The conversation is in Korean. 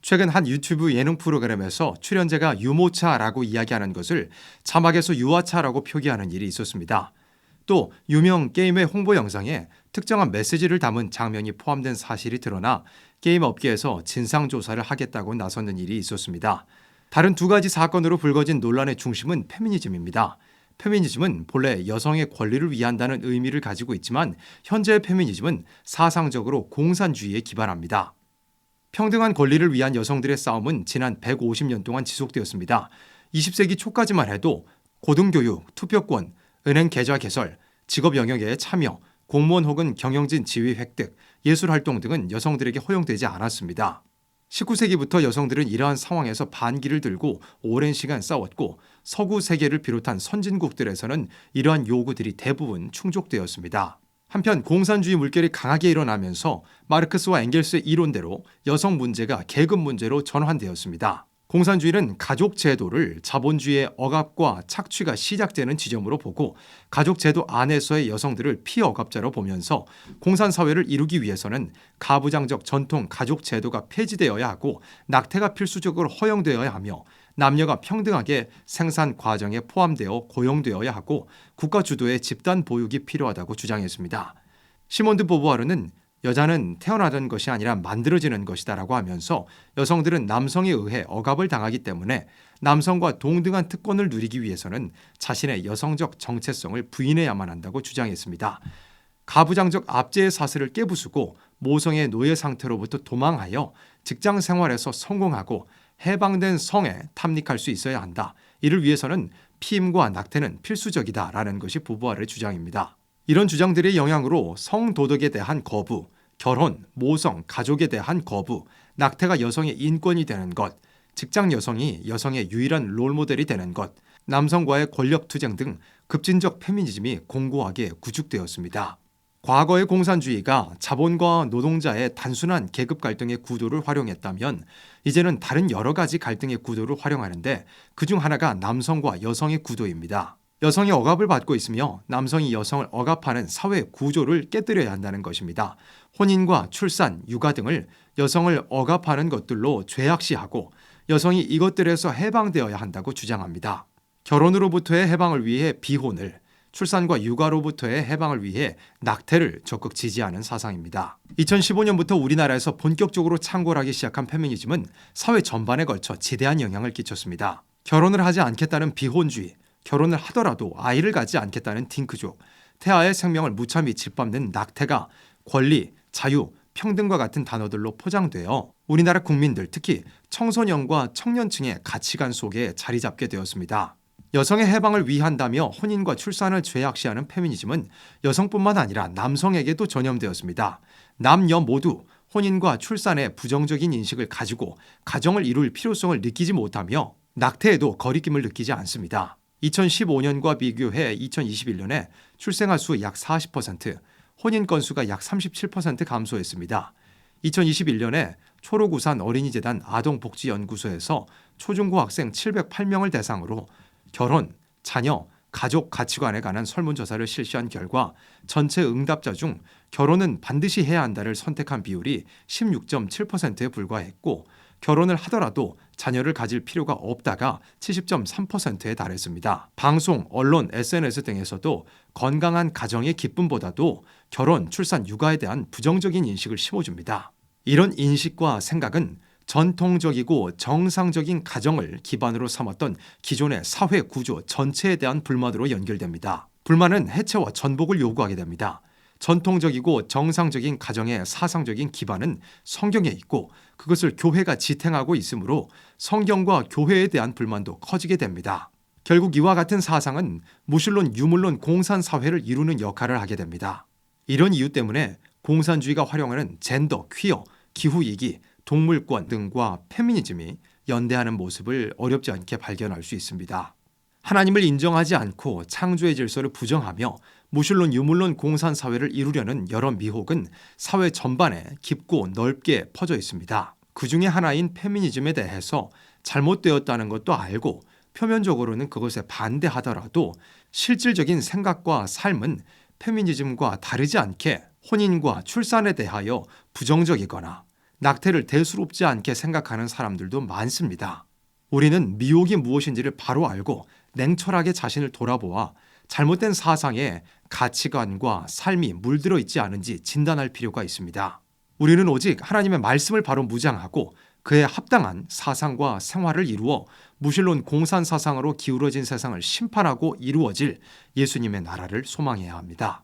최근 한 유튜브 예능 프로그램에서 출연자가 유모차라고 이야기하는 것을 자막에서 유아차라고 표기하는 일이 있었습니다. 또 유명 게임의 홍보 영상에 특정한 메시지를 담은 장면이 포함된 사실이 드러나 게임 업계에서 진상조사를 하겠다고 나서는 일이 있었습니다. 다른 두 가지 사건으로 불거진 논란의 중심은 페미니즘입니다. 페미니즘은 본래 여성의 권리를 위한다는 의미를 가지고 있지만 현재의 페미니즘은 사상적으로 공산주의에 기반합니다. 평등한 권리를 위한 여성들의 싸움은 지난 150년 동안 지속되었습니다. 20세기 초까지만 해도 고등교육, 투표권, 은행 계좌 개설, 직업 영역에 참여, 공무원 혹은 경영진 지위 획득, 예술활동 등은 여성들에게 허용되지 않았습니다. 19세기부터 여성들은 이러한 상황에서 반기를 들고 오랜 시간 싸웠고 서구 세계를 비롯한 선진국들에서는 이러한 요구들이 대부분 충족되었습니다. 한편 공산주의 물결이 강하게 일어나면서 마르크스와 엥겔스의 이론대로 여성 문제가 계급 문제로 전환되었습니다. 공산주의는 가족 제도를 자본주의의 억압과 착취가 시작되는 지점으로 보고 가족 제도 안에서의 여성들을 피억압자로 보면서 공산사회를 이루기 위해서는 가부장적 전통 가족 제도가 폐지되어야 하고 낙태가 필수적으로 허용되어야 하며 남녀가 평등하게 생산 과정에 포함되어 고용되어야 하고 국가 주도의 집단 보육이 필요하다고 주장했습니다. 시몬드 보부아르는 여자는 태어나던 것이 아니라 만들어지는 것이다라고 하면서 여성들은 남성에 의해 억압을 당하기 때문에 남성과 동등한 특권을 누리기 위해서는 자신의 여성적 정체성을 부인해야만 한다고 주장했습니다. 가부장적 압제의 사슬을 깨부수고 모성의 노예 상태로부터 도망하여 직장 생활에서 성공하고 해방된 성에 탐닉할 수 있어야 한다. 이를 위해서는 피임과 낙태는 필수적이다라는 것이 보부아르의 주장입니다. 이런 주장들의 영향으로 성도덕에 대한 거부, 결혼, 모성, 가족에 대한 거부, 낙태가 여성의 인권이 되는 것, 직장 여성이 여성의 유일한 롤모델이 되는 것, 남성과의 권력 투쟁 등 급진적 페미니즘이 공고하게 구축되었습니다. 과거의 공산주의가 자본과 노동자의 단순한 계급 갈등의 구도를 활용했다면 이제는 다른 여러 가지 갈등의 구도를 활용하는데 그중 하나가 남성과 여성의 구도입니다. 여성이 억압을 받고 있으며 남성이 여성을 억압하는 사회 구조를 깨뜨려야 한다는 것입니다. 혼인과 출산, 육아 등을 여성을 억압하는 것들로 죄악시하고 여성이 이것들에서 해방되어야 한다고 주장합니다. 결혼으로부터의 해방을 위해 비혼을, 출산과 육아로부터의 해방을 위해 낙태를 적극 지지하는 사상입니다. 2015년부터 우리나라에서 본격적으로 창궐하기 시작한 페미니즘은 사회 전반에 걸쳐 지대한 영향을 끼쳤습니다. 결혼을 하지 않겠다는 비혼주의, 결혼을 하더라도 아이를 갖지 않겠다는 딩크족, 태아의 생명을 무참히 짓밟는 낙태가 권리, 자유, 평등과 같은 단어들로 포장되어 우리나라 국민들, 특히 청소년과 청년층의 가치관 속에 자리 잡게 되었습니다. 여성의 해방을 위한다며 혼인과 출산을 죄악시하는 페미니즘은 여성뿐만 아니라 남성에게도 전염되었습니다. 남녀 모두 혼인과 출산에 부정적인 인식을 가지고 가정을 이룰 필요성을 느끼지 못하며 낙태에도 거리낌을 느끼지 않습니다. 2015년과 비교해 2021년에 출생아 수 약 40%, 혼인 건수가 약 37% 감소했습니다. 2021년에 초록우산 어린이재단 아동복지연구소에서 초중고 학생 708명을 대상으로 결혼, 자녀, 가족 가치관에 관한 설문조사를 실시한 결과 전체 응답자 중 결혼은 반드시 해야 한다를 선택한 비율이 16.7%에 불과했고 결혼을 하더라도 자녀를 가질 필요가 없다가 70.3%에 달했습니다. 방송, 언론, SNS 등에서도 건강한 가정의 기쁨보다도 결혼, 출산, 육아에 대한 부정적인 인식을 심어줍니다. 이런 인식과 생각은 전통적이고 정상적인 가정을 기반으로 삼았던 기존의 사회 구조 전체에 대한 불만으로 연결됩니다. 불만은 해체와 전복을 요구하게 됩니다. 전통적이고 정상적인 가정의 사상적인 기반은 성경에 있고 그것을 교회가 지탱하고 있으므로 성경과 교회에 대한 불만도 커지게 됩니다. 결국 이와 같은 사상은 무신론, 유물론 공산사회를 이루는 역할을 하게 됩니다. 이런 이유 때문에 공산주의가 활용하는 젠더, 퀴어, 기후위기, 동물권 등과 페미니즘이 연대하는 모습을 어렵지 않게 발견할 수 있습니다. 하나님을 인정하지 않고 창조의 질서를 부정하며 무신론, 유물론 공산사회를 이루려는 여러 미혹은 사회 전반에 깊고 넓게 퍼져 있습니다. 그 중에 하나인 페미니즘에 대해서 잘못되었다는 것도 알고 표면적으로는 그것에 반대하더라도 실질적인 생각과 삶은 페미니즘과 다르지 않게 혼인과 출산에 대하여 부정적이거나 낙태를 대수롭지 않게 생각하는 사람들도 많습니다. 우리는 미혹이 무엇인지를 바로 알고 냉철하게 자신을 돌아보아 잘못된 사상에 가치관과 삶이 물들어 있지 않은지 진단할 필요가 있습니다. 우리는 오직 하나님의 말씀을 바로 무장하고 그에 합당한 사상과 생활을 이루어 무신론 공산 사상으로 기울어진 세상을 심판하고 이루어질 예수님의 나라를 소망해야 합니다.